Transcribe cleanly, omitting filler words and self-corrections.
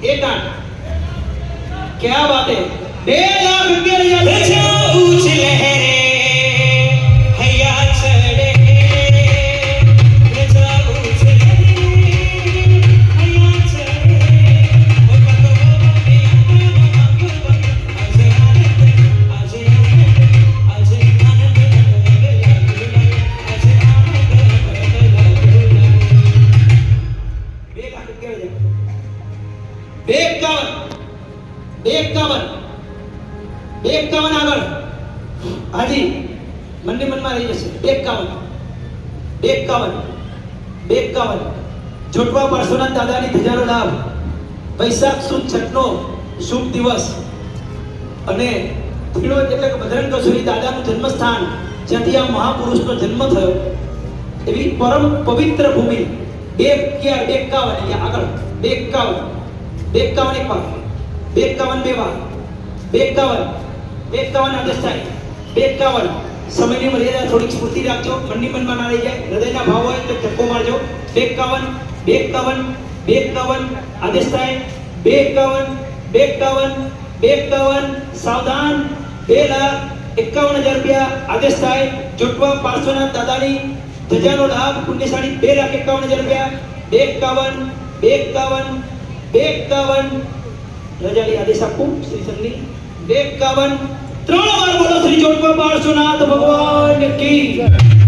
एक आठ क्या बात है 2,11,000 रजा ऊंच लहरे हया चढ़े रजा ऊंच लहरे हया चढ़े ओ भगवान આજે આનંદ एकावन આગળ હાજી મનની મનમાં રહી જશે 51 જોટવા પરશુરામ દાદાની ધજાનો લાભ વૈશાખ સુદ છઠનો શુભ દિવસ અને થીણોદ એટલે કે બજરંગ કસુરી દાદાનું જન્મસ્થાન જ્યાંથી આ મહાપુરુષનો જન્મ થયો એવી પરમ પવિત્ર ભૂમિ 51 અહીંયા આગળ 51 એક વાર 52 આદેશ થાય 52 સમયની મર્યાદા થોડીક સ્ફૂર્તિ રાખજો મનની મનમાં ના રહી જાય હૃદયના ભાવ હોય તો ધક્કો મારજો 52 આદેશ થાય 52 સાવધાન 2,51,000 રૂપિયા આદેશ થાય જોટવા પાર્શ્વનાથ દાદાની ધજાનો લાભ પુણ્યશાળી 2,51,000 રૂપિયા 52 રજાલી આદેશ આપું શ્રી સંગની 52 3 વાર બોલો શ્રી જોટવા પાર્શ્વનાથ ભગવાન કી